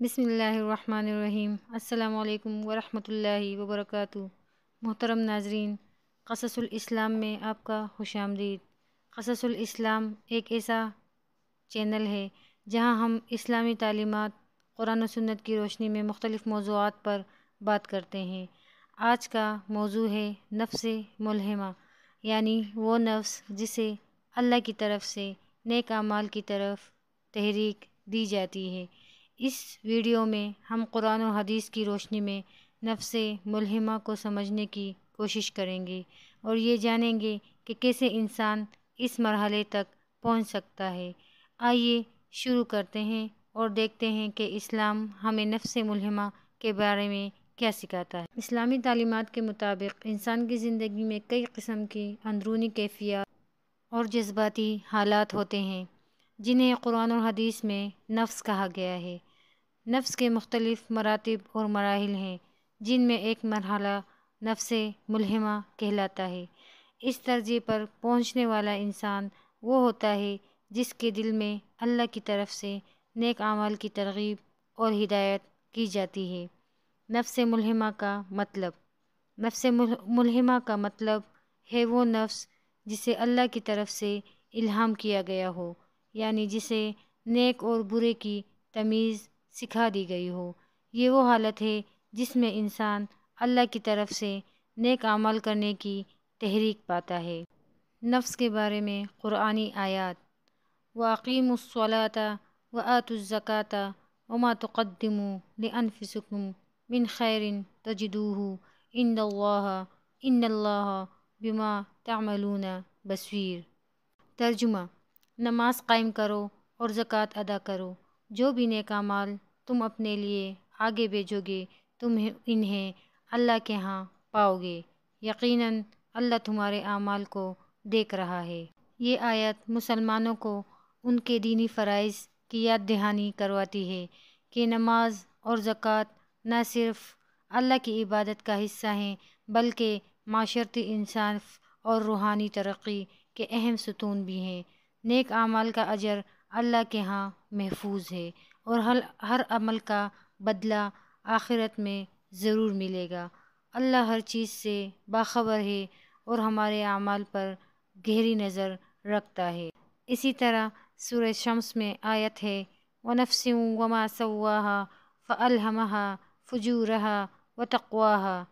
بسم اللہ الرحمن الرحیم۔ السلام علیکم ورحمۃ اللہ وبرکاتہ۔ محترم ناظرین، قصص الاسلام میں آپ کا خوش آمدید۔ قصص الاسلام ایک ایسا چینل ہے جہاں ہم اسلامی تعلیمات، قرآن و سنت کی روشنی میں مختلف موضوعات پر بات کرتے ہیں۔ آج کا موضوع ہے نفس ملہمہ، یعنی وہ نفس جسے اللہ کی طرف سے نیک اعمال کی طرف تحریک دی جاتی ہے۔ اس ویڈیو میں ہم قرآن و حدیث کی روشنی میں نفس ملہمہ کو سمجھنے کی کوشش کریں گے اور یہ جانیں گے کہ کیسے انسان اس مرحلے تک پہنچ سکتا ہے۔ آئیے شروع کرتے ہیں اور دیکھتے ہیں کہ اسلام ہمیں نفس ملہمہ کے بارے میں کیا سکھاتا ہے۔ اسلامی تعلیمات کے مطابق انسان کی زندگی میں کئی قسم کی اندرونی کیفیات اور جذباتی حالات ہوتے ہیں جنہیں قرآن اور حدیث میں نفس کہا گیا ہے۔ نفس کے مختلف مراتب اور مراحل ہیں جن میں ایک مرحلہ نفس ملہمہ کہلاتا ہے۔ اس درجے پر پہنچنے والا انسان وہ ہوتا ہے جس کے دل میں اللہ کی طرف سے نیک اعمال کی ترغیب اور ہدایت کی جاتی ہے۔ نفس ملہمہ کا مطلب ملہمہ کا مطلب ہے وہ نفس جسے اللہ کی طرف سے الہام کیا گیا ہو، یعنی جسے نیک اور برے کی تمیز سکھا دی گئی ہو۔ یہ وہ حالت ہے جس میں انسان اللہ کی طرف سے نیک اعمال کرنے کی تحریک پاتا ہے۔ نفس کے بارے میں قرآنی آیات: وَأَقِیمُوا الصَّلَاةَ وَآتُوا الزَّکَاةَ وَمَا تُقَدِّمُوا لِأَنفُسِکُم مِّن خَیْرٍ تَجِدُوهُ عِندَ اللَّهِ بِمَا تَعْمَلُونَ بَصِیر۔ ترجمہ: نماز قائم کرو اور زکوٰۃ ادا کرو، جو بھی نیک اعمال تم اپنے لیے آگے بھیجو گے تم انہیں اللہ کے ہاں پاؤ گے، یقیناً اللہ تمہارے اعمال کو دیکھ رہا ہے۔ یہ آیت مسلمانوں کو ان کے دینی فرائض کی یاد دہانی کرواتی ہے کہ نماز اور زکوٰۃ نہ صرف اللہ کی عبادت کا حصہ ہیں بلکہ معاشرتی انصاف اور روحانی ترقی کے اہم ستون بھی ہیں۔ نیک اعمال کا اجر اللہ کے ہاں محفوظ ہے اور ہر عمل کا بدلہ آخرت میں ضرور ملے گا۔ اللہ ہر چیز سے باخبر ہے اور ہمارے اعمال پر گہری نظر رکھتا ہے۔ اسی طرح سورہ شمس میں آیت ہے: وَنَفْسٍ وَمَا سَوَّاهَا فَأَلْهَمَهَا فُجُورَهَا وَتَقْوَاهَا۔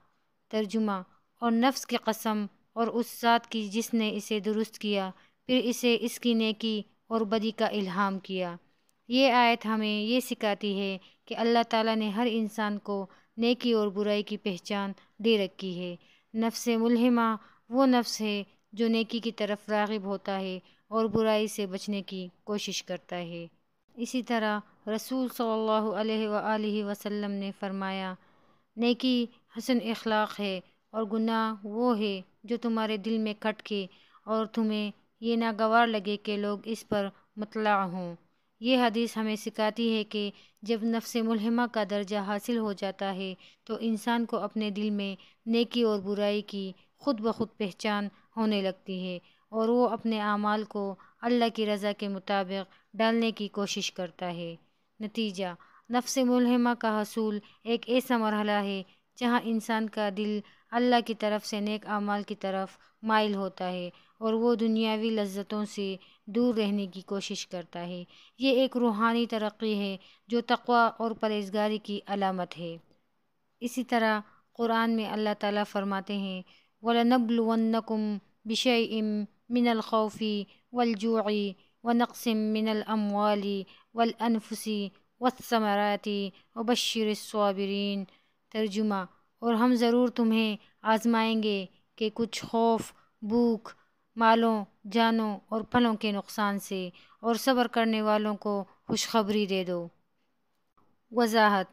ترجمہ: اور نفس کی قسم اور اس ذات کی جس نے اسے درست کیا، پھر اسے اس کی نیکی اور بدی کا الہام کیا۔ یہ آیت ہمیں یہ سکھاتی ہے کہ اللہ تعالیٰ نے ہر انسان کو نیکی اور برائی کی پہچان دے رکھی ہے۔ نفس ملہمہ وہ نفس ہے جو نیکی کی طرف راغب ہوتا ہے اور برائی سے بچنے کی کوشش کرتا ہے۔ اسی طرح رسول صلی اللہ علیہ وآلہ وسلم نے فرمایا: نیکی حسن اخلاق ہے اور گناہ وہ ہے جو تمہارے دل میں کھٹکے اور تمہیں یہ ناگوار لگے کہ لوگ اس پر مطلع ہوں۔ یہ حدیث ہمیں سکھاتی ہے کہ جب نفس ملہمہ کا درجہ حاصل ہو جاتا ہے تو انسان کو اپنے دل میں نیکی اور برائی کی خود بخود پہچان ہونے لگتی ہے اور وہ اپنے اعمال کو اللہ کی رضا کے مطابق ڈالنے کی کوشش کرتا ہے۔ نتیجہ: نفس ملہمہ کا حصول ایک ایسا مرحلہ ہے جہاں انسان کا دل اللہ کی طرف سے نیک اعمال کی طرف مائل ہوتا ہے اور وہ دنیاوی لذتوں سے دور رہنے کی کوشش کرتا ہے۔ یہ ایک روحانی ترقی ہے جو تقویٰ اور پرہیزگاری کی علامت ہے۔ اسی طرح قرآن میں اللہ تعالیٰ فرماتے ہیں: وَلَنَبْلُوَنَّكُم بِشَيْءٍ مِّنَ الْخَوْفِ وَالْجُوعِ وَنَقْصٍ مِّنَ الْأَمْوَالِ وَالْأَنفُسِ وَالثَّمَرَاتِ وَبَشِّرِ الصَّابِرِينَ۔ ترجمہ: اور ہم ضرور تمہیں آزمائیں گے کہ کچھ خوف، بھوک، مالوں، جانوں اور پھلوں کے نقصان سے، اور صبر کرنے والوں کو خوشخبری دے دو۔ وضاحت: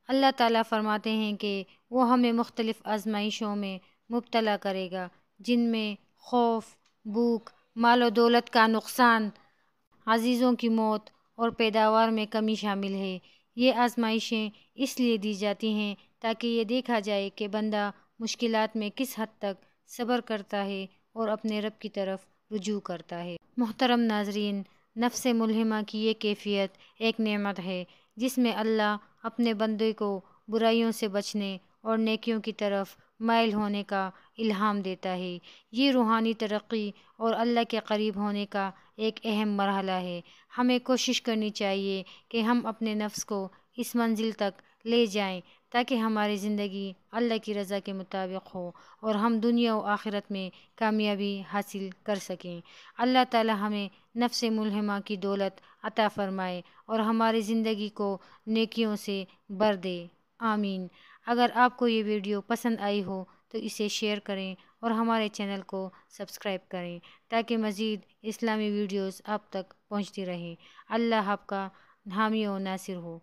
اللہ تعالیٰ فرماتے ہیں کہ وہ ہمیں مختلف آزمائشوں میں مبتلا کرے گا جن میں خوف، بھوک، مال و دولت کا نقصان، عزیزوں کی موت اور پیداوار میں کمی شامل ہے۔ یہ آزمائشیں اس لیے دی جاتی ہیں تاکہ یہ دیکھا جائے کہ بندہ مشکلات میں کس حد تک صبر کرتا ہے اور اپنے رب کی طرف رجوع کرتا ہے۔ محترم ناظرین، نفس ملہمہ کی یہ کیفیت ایک نعمت ہے جس میں اللہ اپنے بندے کو برائیوں سے بچنے اور نیکیوں کی طرف مائل ہونے کا الہام دیتا ہے۔ یہ روحانی ترقی اور اللہ کے قریب ہونے کا ایک اہم مرحلہ ہے۔ ہمیں کوشش کرنی چاہیے کہ ہم اپنے نفس کو اس منزل تک لے جائیں تاکہ ہماری زندگی اللہ کی رضا کے مطابق ہو اور ہم دنیا و آخرت میں کامیابی حاصل کر سکیں۔ اللہ تعالی ہمیں نفس ملہمہ کی دولت عطا فرمائے اور ہماری زندگی کو نیکیوں سے بھر دے، آمین۔ اگر آپ کو یہ ویڈیو پسند آئی ہو تو اسے شیئر کریں اور ہمارے چینل کو سبسکرائب کریں تاکہ مزید اسلامی ویڈیوز آپ تک پہنچتی رہیں۔ اللہ آپ کا حامی و ناصر ہو۔